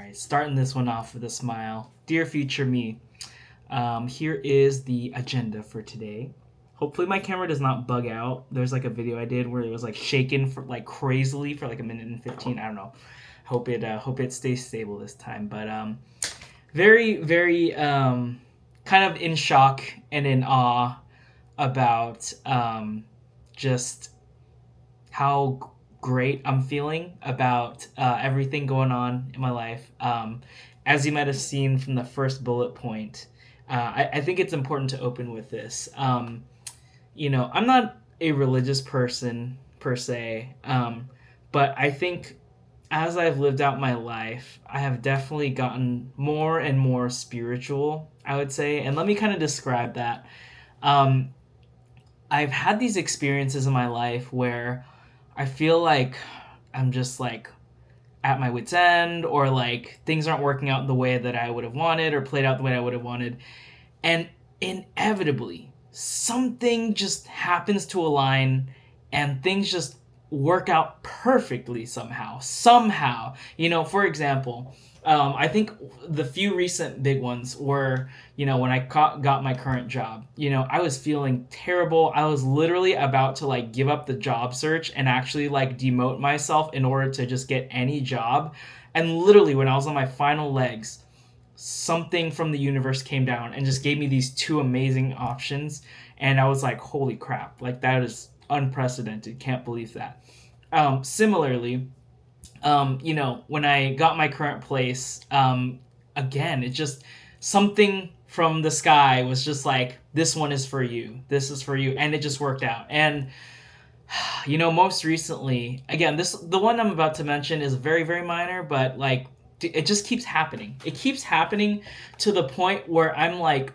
right, starting this one off with a smile. Dear future me, here is the agenda for today. Hopefully my camera does not bug out. There's like a video I did where it was like shaking for like crazily for like a minute and 15. I don't know. Hope it stays stable this time. But very kind of in shock and in awe about just how great I'm feeling about everything going on in my life. As you might have seen from the first bullet point, I think it's important to open with this. I'm not a religious person per se, but I think as I've lived out my life, I have definitely gotten more and more spiritual, I would say. And let me kind of describe that. Um, I've had these experiences in my life where I feel like I'm just like at my wit's end, or like things aren't working out the way that I would have wanted or played out the way I would have wanted. And inevitably, something just happens to align and things just work out perfectly somehow. Somehow. For example, I think the few recent big ones were, when I got my current job. I was feeling terrible. I was literally about to like give up the job search and actually like demote myself in order to just get any job. And literally when I was on my final legs, something from the universe came down and just gave me these two amazing options. And I was like, holy crap, like that is unprecedented. Can't believe that. Similarly, when I got my current place, again, it just something from the sky was just like, this one is for you. This is for you. And it just worked out. And, most recently, again, the one I'm about to mention is very, very minor, but like, it just keeps happening. It keeps happening to the point where I'm like,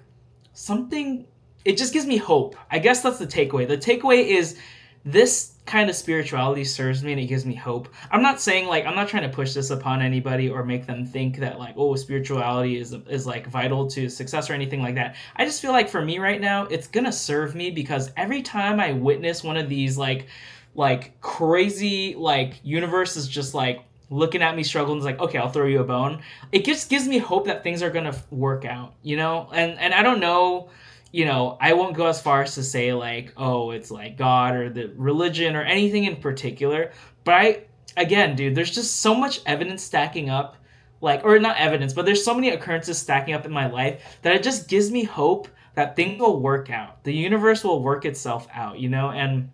it just gives me hope. I guess that's the takeaway. The takeaway is this kind of spirituality serves me and it gives me hope. I'm not saying like, I'm not trying to push this upon anybody or make them think that like, oh, spirituality is like vital to success or anything like that. I just feel like for me right now, it's gonna serve me because every time I witness one of these like crazy, like universe is just like looking at me struggling, is like, okay, I'll throw you a bone. It just gives me hope that things are gonna work out, and I don't know, I won't go as far as to say like, oh, it's like God or the religion or anything in particular. But again, dude, there's just so much evidence stacking up, like, or not evidence, but there's so many occurrences stacking up in my life that it just gives me hope that things will work out. The universe will work itself out, and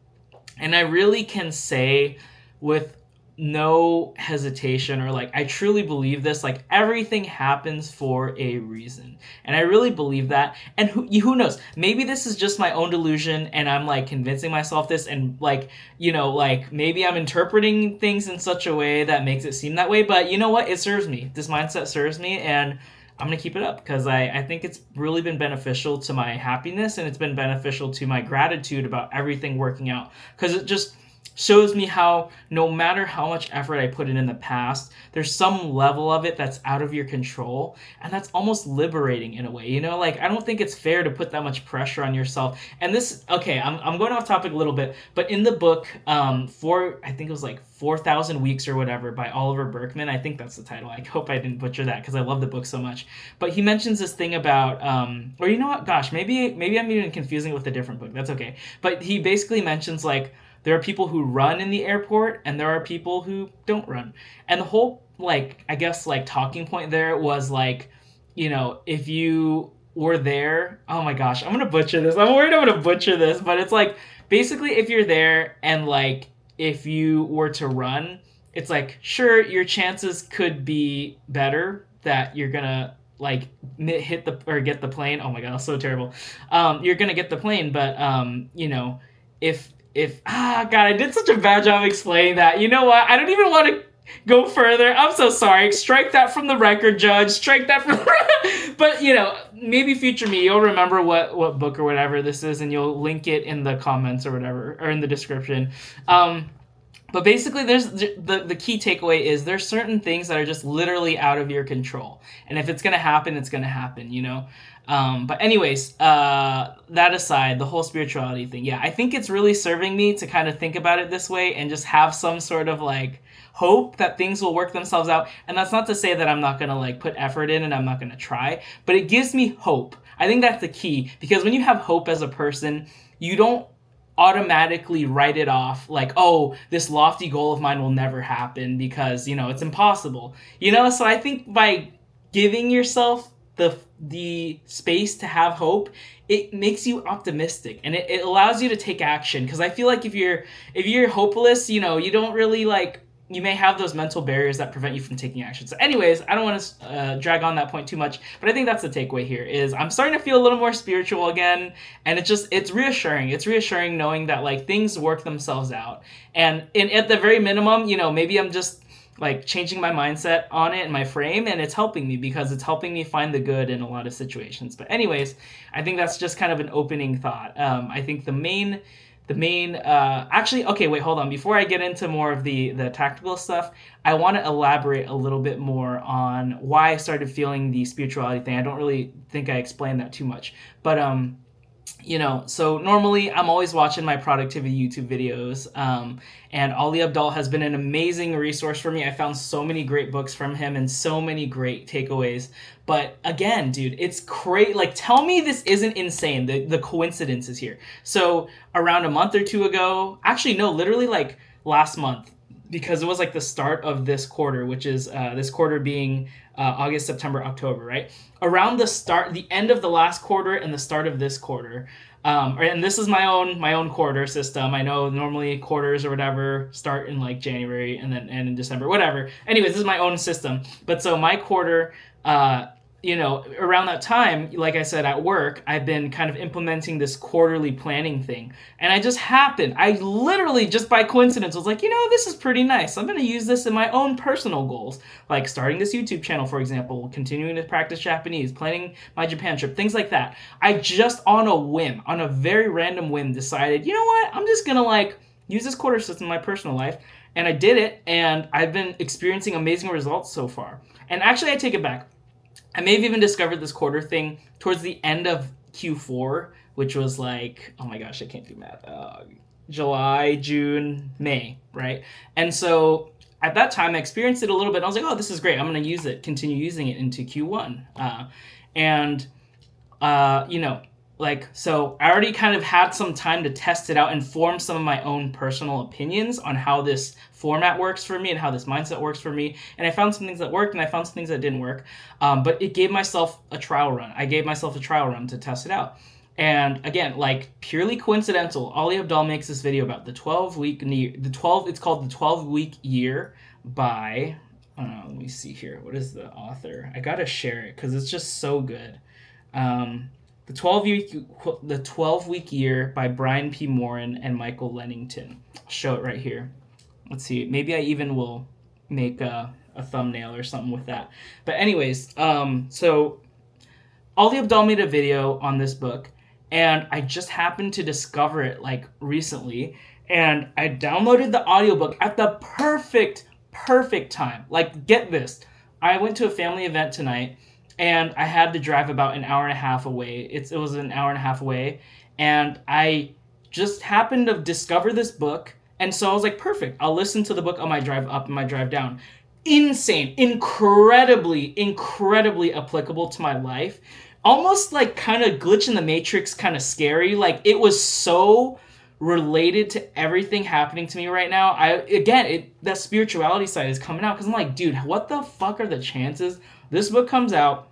I really can say with no hesitation, or like I truly believe this, like everything happens for a reason, and I really believe that. And who knows, maybe this is just my own delusion and I'm like convincing myself this, and like like maybe I'm interpreting things in such a way that makes it seem that way, but you know what, it serves me. This mindset serves me, and I'm gonna keep it up because I think it's really been beneficial to my happiness, and it's been beneficial to my gratitude about everything working out, because it just shows me how no matter how much effort I put in the past, there's some level of it that's out of your control, and that's almost liberating in a way, like I don't think it's fair to put that much pressure on yourself. And this, okay, I'm going off topic a little bit, but in the book, I think it was like 4,000 Weeks or whatever by Oliver Berkman, I think that's the title. I hope I didn't butcher that because I love the book so much. But he mentions this thing about, or you know what, gosh, maybe I'm even confusing it with a different book. That's okay. But he basically mentions like, there are people who run in the airport and there are people who don't run. And the whole, like, I guess, like, talking point there was, like, if you were there, oh my gosh, I'm going to butcher this. I'm worried I'm going to butcher this. But it's, like, basically if you're there and, like, if you were to run, it's, like, sure, your chances could be better that you're going to, like, hit or get the plane. Oh my god, that's so terrible. You're going to get the plane, but, if God, I did such a bad job explaining that. You know what? I don't even want to go further. I'm so sorry. Strike that from the record, Judge. Strike that from But, maybe future me, you'll remember what book or whatever this is, and you'll link it in the comments or whatever, or in the description. But basically, there's the key takeaway is there's certain things that are just literally out of your control. And if it's going to happen, it's going to happen, But anyways, that aside, the whole spirituality thing, yeah, I think it's really serving me to kind of think about it this way and just have some sort of like hope that things will work themselves out. And that's not to say that I'm not going to like put effort in and I'm not going to try, but it gives me hope. I think that's the key, because when you have hope as a person, you don't automatically write it off like, oh, this lofty goal of mine will never happen because, you know, it's impossible. You know, so I think by giving yourself the space to have hope, it makes you optimistic, and it allows you to take action. Because I feel like if you're hopeless, you know, you don't really like, you may have those mental barriers that prevent you from taking action. So anyways, I don't want to drag on that point too much, but I think that's the takeaway here is I'm starting to feel a little more spiritual again, and it's reassuring. It's reassuring knowing that like things work themselves out. And at the very minimum, you know, maybe I'm just like changing my mindset on it and my frame, and it's helping me because it's helping me find the good in a lot of situations. But anyways, I think that's just kind of an opening thought. I think the main actually, okay, wait, hold on. Before I get into more of the tactical stuff, I want to elaborate a little bit more on why I started feeling the spirituality thing. I don't really think I explained that too much, but you know, so normally I'm always watching my productivity YouTube videos, and Ali Abdaal has been an amazing resource for me. I found so many great books from him and so many great takeaways. But again, dude, it's crazy. Like, tell me this isn't insane, the coincidences here. So around a month or two ago, actually, no, literally like last month, because it was like the start of this quarter, which is this quarter being August, September, October, right? Around the end of the last quarter and the start of this quarter. And this is my own quarter system. I know normally quarters or whatever start in like January and then end in December, whatever. Anyways, this is my own system. But so my quarter, you know, around that time, like I said, at work, I've been kind of implementing this quarterly planning thing. And I literally just by coincidence was like, you know, this is pretty nice. I'm going to use this in my own personal goals, like starting this YouTube channel, for example, continuing to practice Japanese, planning my Japan trip, things like that. I just on a very random whim, decided, you know what, I'm just going to like use this quarter system in my personal life. And I did it, and I've been experiencing amazing results so far. And actually, I take it back. I may have even discovered this quarter thing towards the end of Q4, which was like, oh my gosh, I can't do math. July, June, May, right? And so at that time, I experienced it a little bit. And I was like, oh, this is great. I'm going to continue using it into Q1. You know, like, so I already kind of had some time to test it out and form some of my own personal opinions on how this format works for me and how this mindset works for me. And I found some things that worked and I found some things that didn't work. But it gave myself a trial run. I gave myself a trial run to test it out. And again, like purely coincidental, Ali Abdaal makes this video about the 12-week year, it's called the 12-week year by, let me see here. What is the author? I gotta share it because it's just so good. The 12-week year by Brian P. Morin and Michael Lennington. I'll show it right here. Let's see. Maybe I even will make a thumbnail or something with that. But anyways, so Ali Abdaal made a video on this book, and I just happened to discover it like recently, and I downloaded the audiobook at the perfect time. Like, get this. I went to a family event tonight, and I had to drive about an hour and a half away. It was an hour and a half away. And I just happened to discover this book. And so I was like, perfect. I'll listen to the book on my drive up and my drive down. Insane. Incredibly applicable to my life. Almost like kind of glitch in the matrix, kind of scary. Like, it was so related to everything happening to me right now. That spirituality side is coming out. Because I'm like, dude, what the fuck are the chances this book comes out,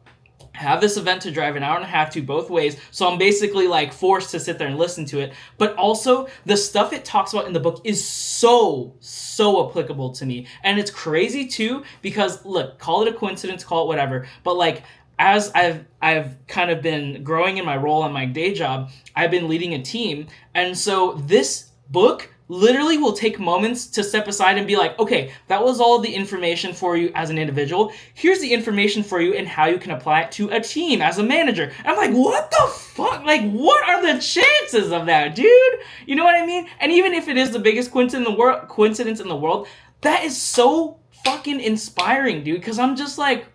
have this event to drive an hour and a half to both ways, so I'm basically like forced to sit there and listen to it, but also the stuff it talks about in the book is so applicable to me. And it's crazy too, because look, call it a coincidence, call it whatever, but like as I've kind of been growing in my role on my day job, I've been leading a team, and so this book literally will take moments to step aside and be like, okay, that was all the information for you as an individual. Here's the information for you and how you can apply it to a team as a manager. And I'm like, what the fuck? Like, what are the chances of that, dude? You know what I mean? And even if it is the biggest coincidence in the world, that is so fucking inspiring, dude. Because I'm just like,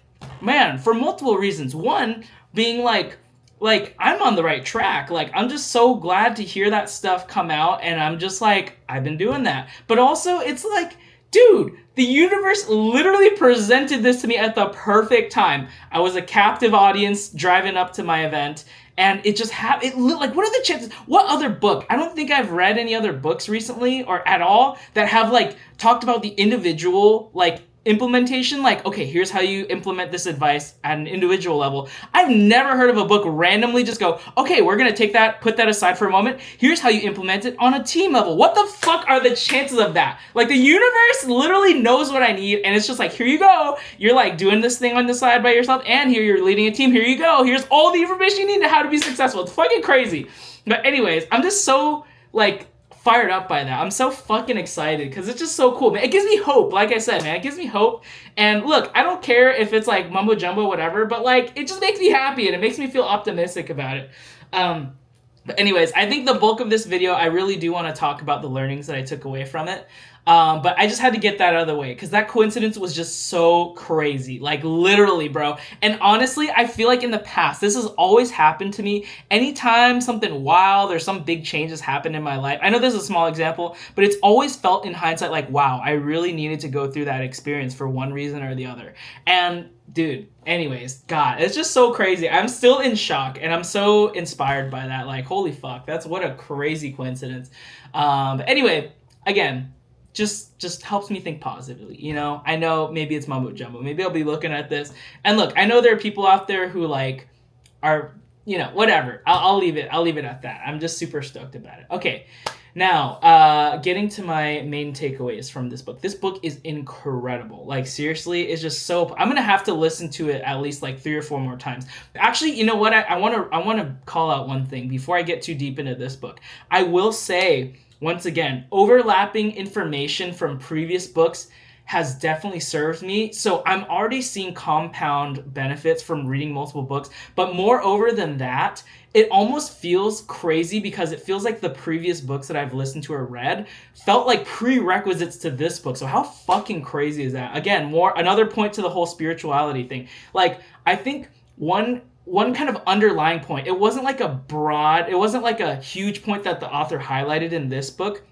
man, for multiple reasons. One, being like, I'm on the right track. Like, I'm just so glad to hear that stuff come out, and I'm just like, I've been doing that. But also, it's like, Dude, the universe literally presented this to me at the perfect time. I was a captive audience driving up to my event, and it just like, what are the chances? What other book? I don't think I've read any other books recently or at all that have like talked about the individual like implementation. Like, okay, here's how you implement this advice at an individual level. I've never heard of a book randomly just go, okay, we're gonna take that, put that aside for a moment. Here's how you implement it on a team level. What the fuck are the chances of that? Like, the universe literally knows what I need, and it's just like, here you go. You're like doing this thing on the side by yourself, and here you're leading a team. Here you go. Here's all the information you need to how to be successful. It's fucking crazy. But anyways, I'm just so like fired up by that. I'm so fucking excited because it's just so cool, man. It gives me hope. Like I said, man, it gives me hope. And look, I don't care if it's like mumbo jumbo, whatever, but like it just makes me happy and it makes me feel optimistic about it. But anyways, I think the bulk of this video, I really do want to talk about the learnings that I took away from it. But I just had to get that out of the way because that coincidence was just so crazy. Like, literally, bro. And honestly, I feel like in the past, this has always happened to me. Anytime something wild or some big changes happened in my life, I know this is a small example, but it's always felt in hindsight like, wow, I really needed to go through that experience for one reason or the other. And dude, anyways, God, it's just so crazy. I'm still in shock and I'm so inspired by that. Like, holy fuck, that's what a crazy coincidence. But anyway, again, just helps me think positively, you know? I know maybe it's mumbo jumbo. Maybe I'll be looking at this. And look, I know there are people out there who like are, you know, whatever. I'll leave it at that. I'm just super stoked about it. Okay. Now, getting to my main takeaways from this book. This book is incredible. Like, seriously, it's just so... I'm going to have to listen to it at least like 3 or 4 more times. Actually, you know what? I want to call out one thing before I get too deep into this book. I will say, once again, overlapping information from previous books has definitely served me. So I'm already seeing compound benefits from reading multiple books. But moreover than that, it almost feels crazy because it feels like the previous books that I've listened to or read felt like prerequisites to this book. So how fucking crazy is that? Again, another point to the whole spirituality thing. Like, I think one kind of underlying point, it wasn't like a huge point that the author highlighted in this book,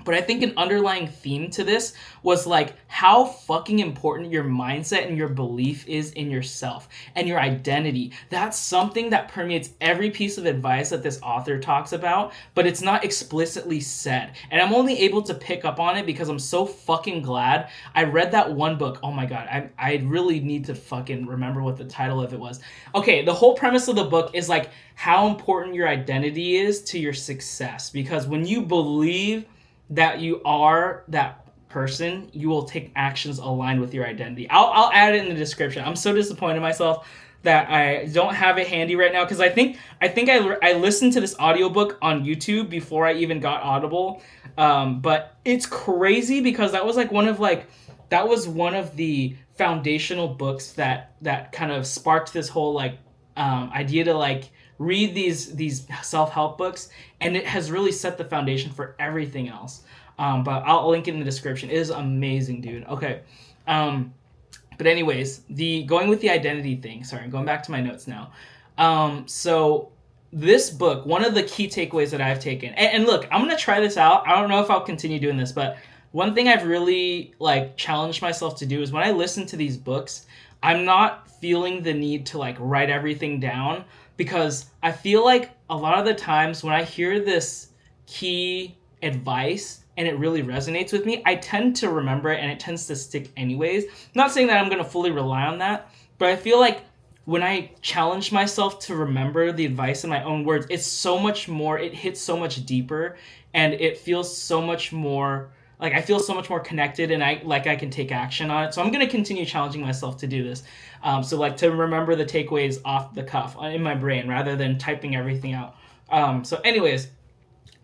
but I think an underlying theme to this was like how fucking important your mindset and your belief is in yourself and your identity. That's something that permeates every piece of advice that this author talks about, but it's not explicitly said. And I'm only able to pick up on it because I'm so fucking glad I read that one book. Oh my God, I really need to fucking remember what the title of it was. Okay, the whole premise of the book is like how important your identity is to your success, because when you believe that you are that person, you will take actions aligned with your identity. I'll add it in the description. I'm so disappointed in myself that I don't have it handy right now because I think I listened to this audiobook on YouTube before I even got Audible. But it's crazy because that was one of the foundational books that kind of sparked this whole like idea to like read these self-help books, and it has really set the foundation for everything else. But I'll link it in the description. It is amazing, dude. Okay. But anyways, going with the identity thing. Sorry, I'm going back to my notes now. So this book, one of the key takeaways that I've taken, and look, I'm going to try this out. I don't know if I'll continue doing this, but one thing I've really like challenged myself to do is when I listen to these books, I'm not feeling the need to like write everything down, because I feel like a lot of the times when I hear this key advice and it really resonates with me, I tend to remember it and it tends to stick anyways. Not saying that I'm going to fully rely on that, but I feel like when I challenge myself to remember the advice in my own words, it's so much more, it hits so much deeper, and it feels so much more, like I feel so much more connected, and I can take action on it. So I'm going to continue challenging myself to do this. So like to remember the takeaways off the cuff in my brain rather than typing everything out. So anyways,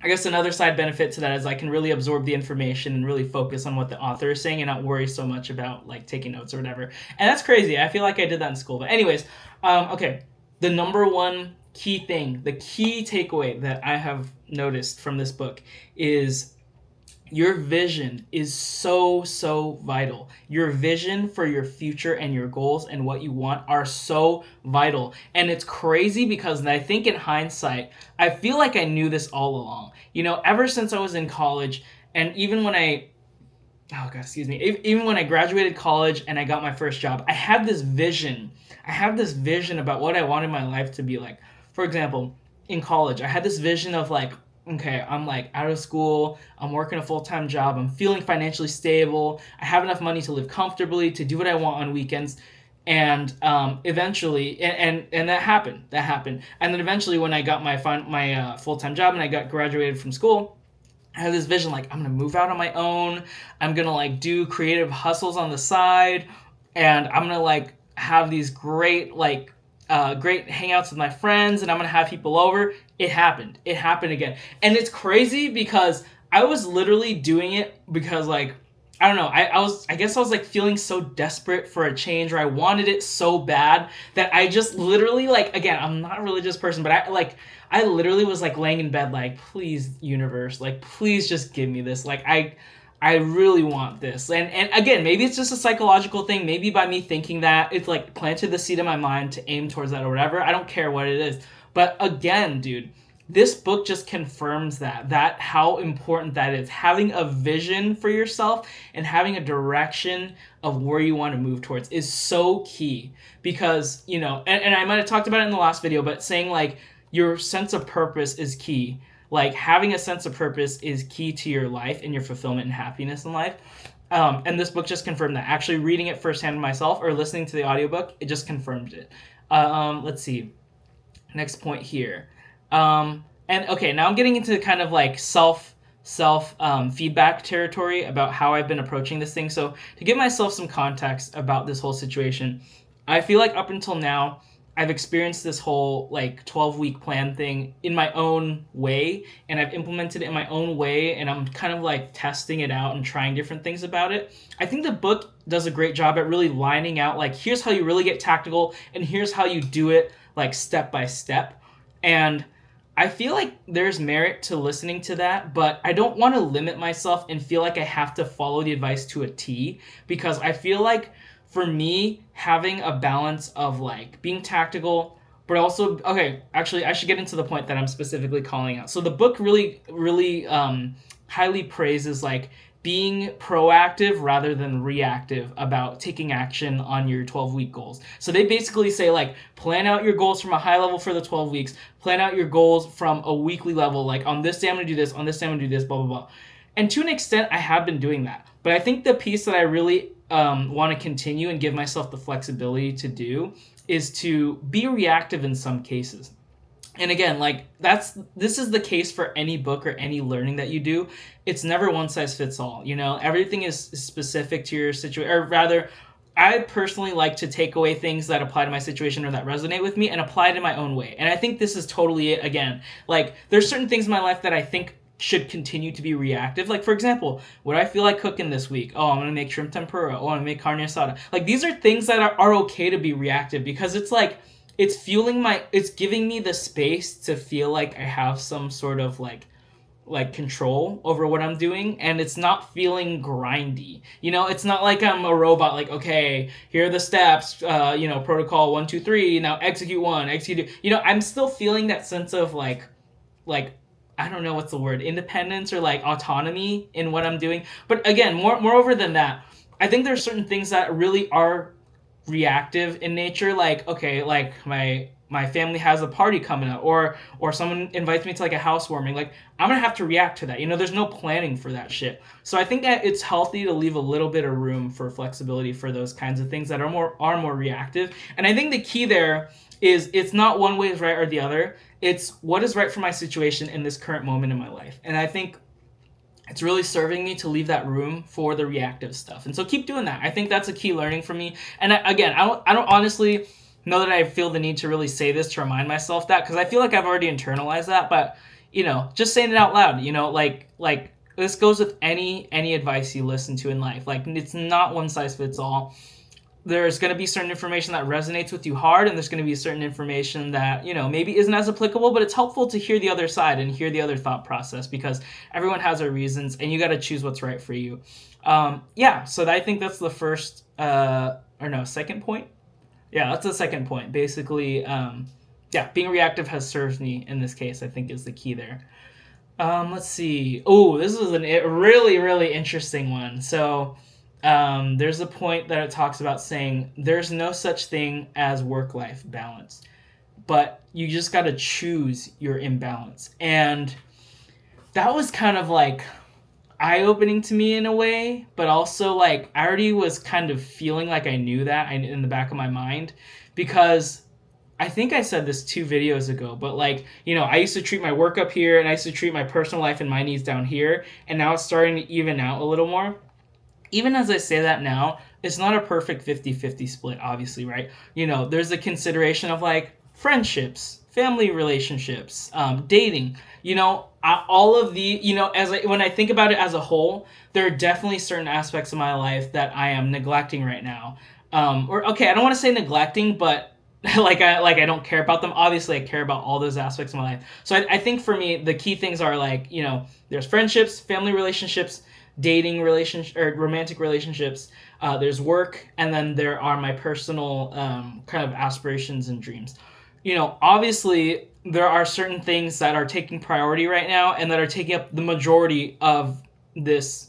I guess another side benefit to that is I can really absorb the information and really focus on what the author is saying and not worry so much about like taking notes or whatever. And that's crazy. I feel like I did that in school. But anyways, okay. The number one key thing, the key takeaway that I have noticed from this book is your vision is so, so vital. Your vision for your future and your goals and what you want are so vital. And it's crazy because I think in hindsight, I feel like I knew this all along. You know, ever since I was in college, and even when I oh god, excuse me, even when I graduated college and I got my first job, I had this vision. I have this vision about what I wanted my life to be like. For example, in college, I had this vision of like, okay, I'm like out of school, I'm working a full-time job, I'm feeling financially stable, I have enough money to live comfortably, to do what I want on weekends. And eventually, and that happened. And then eventually, when I got my full-time job and I got graduated from school, I had this vision like I'm gonna move out on my own. I'm gonna like do creative hustles on the side, and I'm gonna like have these great great hangouts with my friends, and I'm gonna have people over. It happened. It happened again, and it's crazy because I was literally doing it because like I don't know. I guess I was like feeling so desperate for a change, or I wanted it so bad that I just literally like again I'm not a religious person, but I literally was like laying in bed like, please universe, like please just give me this. Like I really want this. And again, maybe it's just a psychological thing. Maybe by me thinking that, it's like planted the seed in my mind to aim towards that or whatever. I don't care what it is. But again, dude, this book just confirms that how important that is. Having a vision for yourself and having a direction of where you want to move towards is so key. Because, you know, and I might have talked about it in the last video, but saying like your sense of purpose is key. Like having a sense of purpose is key to your life and your fulfillment and happiness in life. And this book just confirmed that. Actually reading it firsthand myself or listening to the audiobook, it just confirmed it. Let's see. Next point here. And okay, now I'm getting into kind of like self feedback territory about how I've been approaching this thing. So to give myself some context about this whole situation, I feel like up until now, I've experienced this whole like 12-week plan thing in my own way, and I've implemented it in my own way, and I'm kind of like testing it out and trying different things about it. I think the book does a great job at really lining out like here's how you really get tactical and here's how you do it like step by step. And I feel like there's merit to listening to that, but I don't want to limit myself and feel like I have to follow the advice to a T, because I feel like for me, having a balance of like being tactical, but also, okay, actually I should get into the point that I'm specifically calling out. So the book really highly praises like being proactive rather than reactive about taking action on your 12-week goals. So they basically say like plan out your goals from a high level for the 12 weeks, plan out your goals from a weekly level, like on this day I'm gonna do this, on this day I'm gonna do this, blah blah blah. And to an extent I have been doing that, but I think the piece that I really want to continue and give myself the flexibility to do is to be reactive in some cases. And again, like this is the case for any book or any learning that you do. It's never one size fits all. You know, everything is specific to your situation, or rather, I personally like to take away things that apply to my situation or that resonate with me and apply it in my own way. And I think this is totally it. Again, like there's certain things in my life that I think should continue to be reactive. Like, for example, what I feel like cooking this week. Oh, I'm going to make shrimp tempura. Oh, I'm going to make carne asada. Like, these are things that are okay to be reactive, because it's like, it's giving me the space to feel like I have some sort of like control over what I'm doing, and it's not feeling grindy. You know, it's not like I'm a robot, like, okay, here are the steps, protocol 1, 2, 3, now execute 1, execute 2. You know, I'm still feeling that sense of like, I don't know what's the word, independence or like autonomy in what I'm doing. But again, moreover than that, I think there's certain things that really are reactive in nature. Like, okay, like my family has a party coming up, or someone invites me to like a housewarming. Like, I'm gonna have to react to that. You know, there's no planning for that shit. So I think that it's healthy to leave a little bit of room for flexibility for those kinds of things that are more reactive. And I think the key there is it's not one way is right or the other. It's what is right for my situation in this current moment in my life. And I think it's really serving me to leave that room for the reactive stuff. And so keep doing that. I think that's a key learning for me. And I don't honestly know that I feel the need to really say this to remind myself that, because I feel like I've already internalized that. But, you know, just saying it out loud, you know, like this goes with any advice you listen to in life. Like, it's not one size fits all. There's going to be certain information that resonates with you hard, and there's going to be certain information that, you know, maybe isn't as applicable, but it's helpful to hear the other side and hear the other thought process, because everyone has their reasons, and you got to choose what's right for you. So I think that's the first, second point. Yeah, that's the second point. Basically, being reactive has served me in this case, I think, is the key there. Let's see. Oh, this is a really, really interesting one. So, there's a point that it talks about saying there's no such thing as work-life balance, but you just got to choose your imbalance. And that was kind of like eye-opening to me in a way, but also like I already was kind of feeling like I knew that in the back of my mind, because I think I said this 2 videos ago, but like, I used to treat my work up here and I used to treat my personal life and my needs down here, and now it's starting to even out a little more. Even as I say that now, it's not a perfect 50-50 split, obviously, right? There's a consideration of like friendships, family relationships, dating, all of the, when I think about it as a whole, there are definitely certain aspects of my life that I am neglecting right now. Or okay, I don't want to say neglecting, but I don't care about them. Obviously, I care about all those aspects of my life. So I think for me, the key things are like, there's friendships, family relationships, dating relationship or romantic relationships. There's work, and then there are my personal kind of aspirations and dreams. Obviously, there are certain things that are taking priority right now and that are taking up the majority of this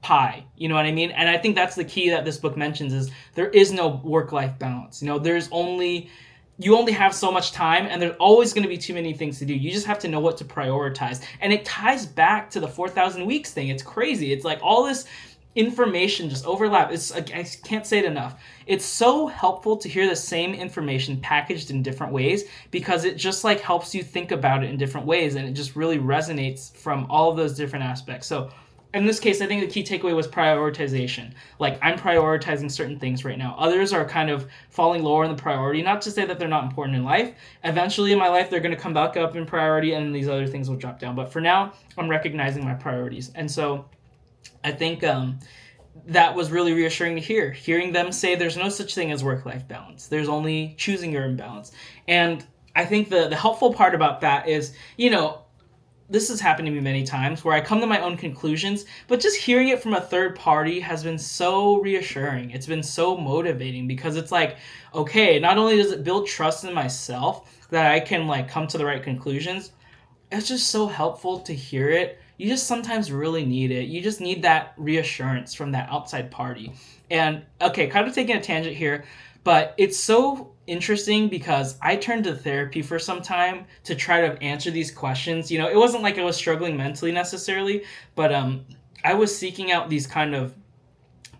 pie. You know what I mean? And I think that's the key that this book mentions is there is no work-life balance. You only have so much time, and there's always going to be too many things to do. You just have to know what to prioritize. And it ties back to the 4,000 weeks thing. It's crazy. It's like all this information just overlap. I can't say it enough. It's so helpful to hear the same information packaged in different ways, because it just like helps you think about it in different ways, and it just really resonates from all of those different aspects. So in this case, I think the key takeaway was prioritization. Like, I'm prioritizing certain things right now. Others are kind of falling lower in the priority. Not to say that they're not important in life. Eventually in my life, they're going to come back up in priority, and these other things will drop down. But for now, I'm recognizing my priorities. And so I think that was really reassuring to hear. Hearing them say there's no such thing as work-life balance. There's only choosing your imbalance. And I think the helpful part about that is, this has happened to me many times where I come to my own conclusions, but just hearing it from a third party has been so reassuring. It's been so motivating, because it's like, okay, not only does it build trust in myself that I can like come to the right conclusions, it's just so helpful to hear it. You just sometimes really need it. You just need that reassurance from that outside party. And okay, kind of taking a tangent here, but it's so interesting because I turned to therapy for some time to try to answer these questions. It wasn't like I was struggling mentally necessarily, but I was seeking out these kind of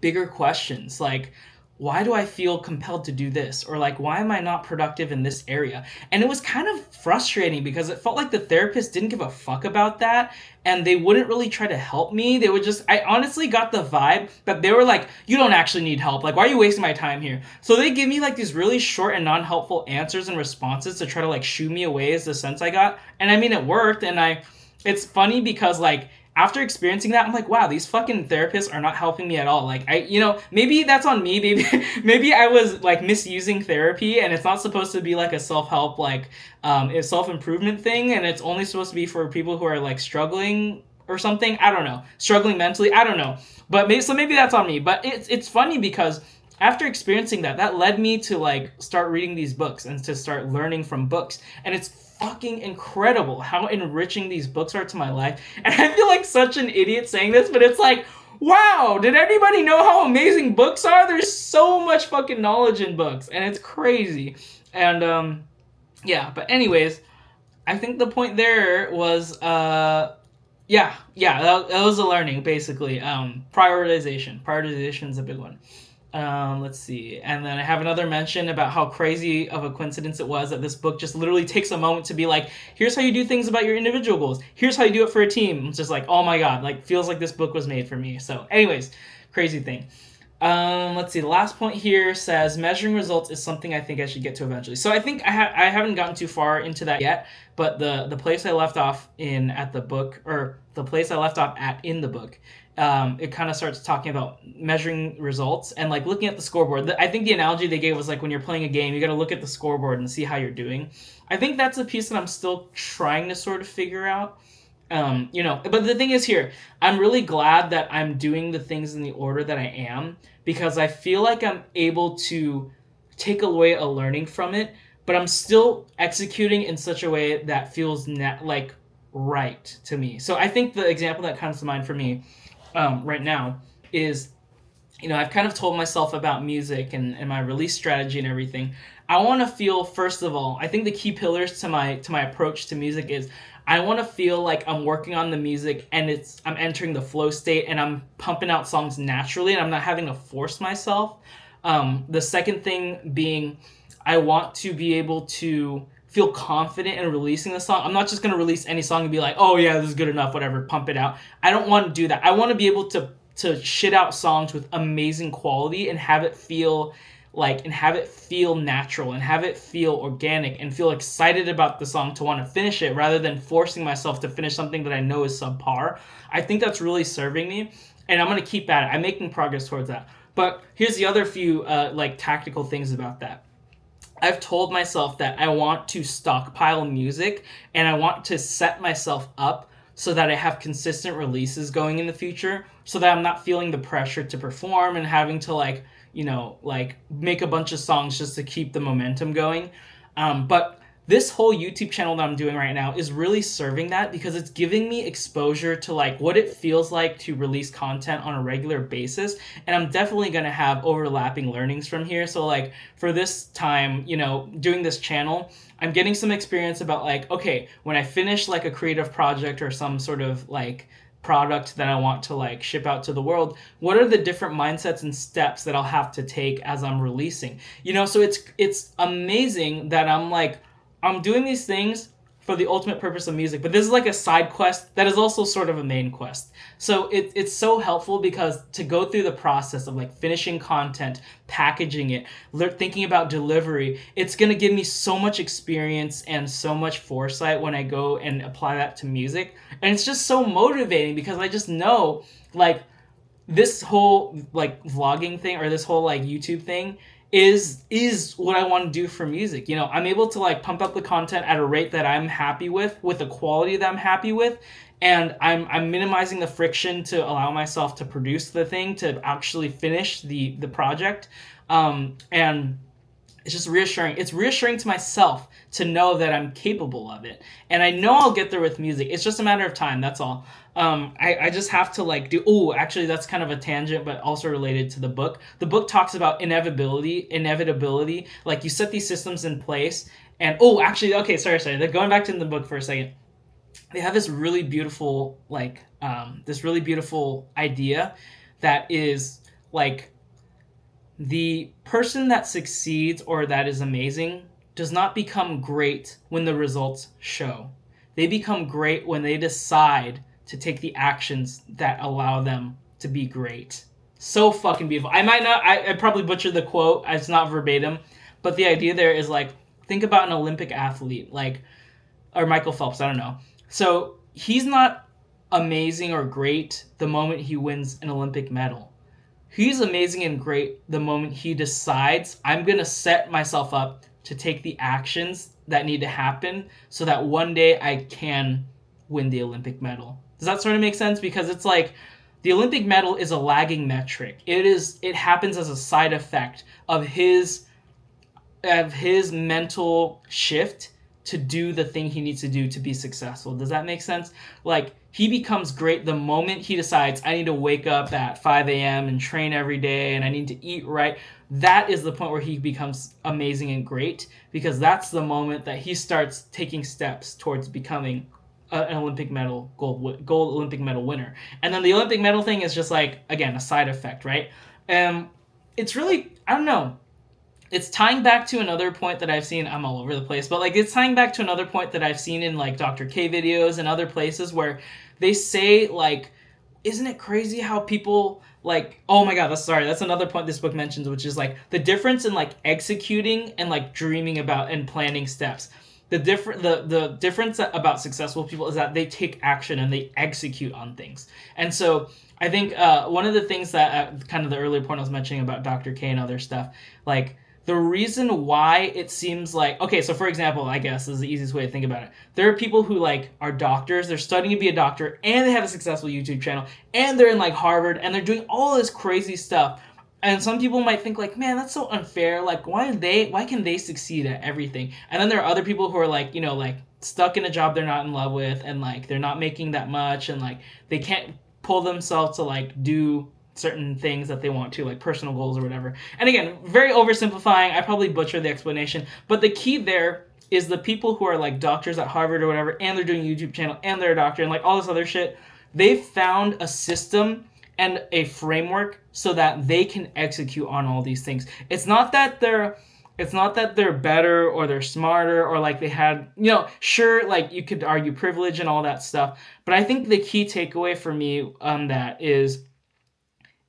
bigger questions, like, why do I feel compelled to do this? Or like, why am I not productive in this area? And it was kind of frustrating because it felt like the therapist didn't give a fuck about that, and they wouldn't really try to help me. They would just, I honestly got the vibe that they were like, you don't actually need help. Like, why are you wasting my time here? So they give me like these really short and non-helpful answers and responses to try to like shoo me away, is the sense I got. And I mean, it worked. And it's funny because like, after experiencing that, I'm like, wow, these fucking therapists are not helping me at all. Like, maybe that's on me. Maybe I was like misusing therapy, and it's not supposed to be like a self-help, like, a self-improvement thing. And it's only supposed to be for people who are like struggling or something. I don't know. Struggling mentally. I don't know. But maybe that's on me. But it's funny because after experiencing that led me to like start reading these books and to start learning from books. And it's fucking incredible how enriching these books are to my life. And I feel like such an idiot saying this, but it's like, wow, did anybody know how amazing books are? There's so much fucking knowledge in books, and it's crazy. And yeah, but anyways, I think the point there was that was a learning, basically. Prioritization is a big one. Let's see. And then I have another mention about how crazy of a coincidence it was that this book just literally takes a moment to be like, here's how you do things about your individual goals. Here's how you do it for a team. It's just like, oh my God, like feels like this book was made for me. So anyways, crazy thing. Let's see. The last point here says measuring results is something I think I should get to eventually. So I think I haven't gotten too far into that yet, but the place I left off in the book, it kind of starts talking about measuring results and like looking at the scoreboard. I think the analogy they gave was like when you're playing a game, you got to look at the scoreboard and see how you're doing. I think that's a piece that I'm still trying to sort of figure out. But the thing is here, I'm really glad that I'm doing the things in the order that I am, because I feel like I'm able to take away a learning from it, but I'm still executing in such a way that feels like right to me. So I think the example that comes to mind for me right now is, I've kind of told myself about music and my release strategy and everything. I want to feel, first of all, I think the key pillars to my approach to music is I want to feel like I'm working on the music and I'm entering the flow state and I'm pumping out songs naturally and I'm not having to force myself. The second thing being, I want to be able to feel confident in releasing the song. I'm not just going to release any song and be like, oh yeah, this is good enough, whatever, pump it out. I don't want to do that. I want to be able to shit out songs with amazing quality and have it feel natural and have it feel organic and feel excited about the song to want to finish it rather than forcing myself to finish something that I know is subpar. I think that's really serving me, and I'm going to keep at it. I'm making progress towards that. But here's the other few tactical things about that. I've told myself that I want to stockpile music and I want to set myself up so that I have consistent releases going in the future, so that I'm not feeling the pressure to perform and having to make a bunch of songs just to keep the momentum going. But this whole YouTube channel that I'm doing right now is really serving that because it's giving me exposure to what it feels like to release content on a regular basis. And I'm definitely going to have overlapping learnings from here. So for this time, doing this channel, I'm getting some experience about okay, when I finish a creative project or some sort of product that I want to ship out to the world, what are the different mindsets and steps that I'll have to take as I'm releasing? So it's amazing that I'm doing these things for the ultimate purpose of music, but this is a side quest that is also sort of a main quest. So it's so helpful because to go through the process of finishing content, packaging it, thinking about delivery, it's going to give me so much experience and so much foresight when I go and apply that to music. And it's just so motivating because I just know this whole vlogging thing or this whole YouTube thing is what I want to do for music. I'm able to pump up the content at a rate that I'm happy with a quality that I'm happy with, and I'm minimizing the friction to allow myself to produce the thing, to actually finish the project. And it's just reassuring. It's reassuring to myself to know that I'm capable of it. And I know I'll get there with music. It's just a matter of time, that's all. I just have to do, actually that's kind of a tangent, but also related to the book. The book talks about inevitability. You set these systems in place and, sorry. They're going back to the book for a second. They have this really beautiful, idea that is the person that succeeds or that is amazing does not become great when the results show. They become great when they decide to take the actions that allow them to be great. So fucking beautiful. I probably butchered the quote. It's not verbatim, but the idea there is think about an Olympic athlete, or Michael Phelps, I don't know. So he's not amazing or great the moment he wins an Olympic medal. He's amazing and great the moment he decides, I'm going to set myself up to take the actions that need to happen so that one day I can win the Olympic medal. Does that sort of make sense? Because it's the Olympic medal is a lagging metric. It happens as a side effect of his mental shift to do the thing he needs to do to be successful. Does that make sense? He becomes great the moment he decides, I need to wake up at 5 a.m. and train every day and I need to eat right. That is the point where he becomes amazing and great, because that's the moment that he starts taking steps towards becoming an Olympic medal, gold Olympic medal winner. And then the Olympic medal thing is just again, a side effect, right? It's really, I don't know. It's tying back to another point that I've seen. I'm all over the place, but it's tying back to another point that I've seen in Dr. K videos and other places where they say isn't it crazy how people oh my god, that's another point this book mentions, which is the difference in executing and dreaming about and planning steps. The difference about successful people is that they take action and they execute on things. And so I think one of the things that kind of the earlier point I was mentioning about Dr. K and other stuff, the reason why it seems okay, so for example, I guess is the easiest way to think about it. There are people who are doctors, they're studying to be a doctor, and they have a successful YouTube channel, and they're in Harvard, and they're doing all this crazy stuff. And some people might think like, man, that's so unfair. Like, why can they succeed at everything? And then there are other people who are like, like stuck in a job they're not in love with, and like they're not making that much, and like they can't pull themselves to like do certain things that they want to, like personal goals or whatever. And again, very oversimplifying. I probably butchered the explanation, but the key there is the people who are like doctors at Harvard or whatever, and they're doing a YouTube channel, and they're a doctor, and like all this other shit. They've found a system and a framework so that they can execute on all these things. It's not that they're better or they're smarter or like they had, sure, like you could argue privilege and all that stuff. But I think the key takeaway for me on that is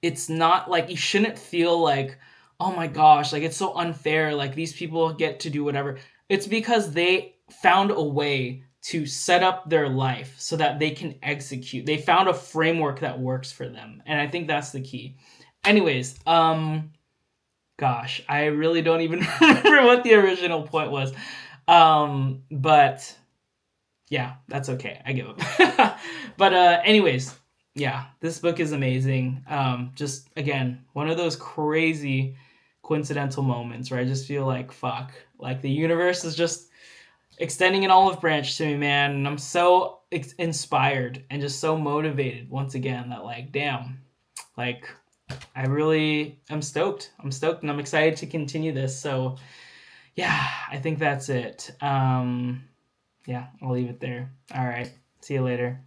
it's not like you shouldn't feel like, oh my gosh, like it's so unfair. Like these people get to do whatever. It's because they found a way to set up their life so that they can execute. They found a framework that works for them. And I think that's the key. Anyways, gosh, I really don't even remember what the original point was. But yeah, that's okay. I give up. But anyways, yeah, this book is amazing. Just again, one of those crazy coincidental moments where I just feel like, fuck, like the universe is just extending an olive branch to me, man. And I'm so inspired and just so motivated once again that like, damn, like I really am stoked. I'm stoked and I'm excited to continue this. So yeah, I think that's it. Yeah, I'll leave it there. All right. See you later.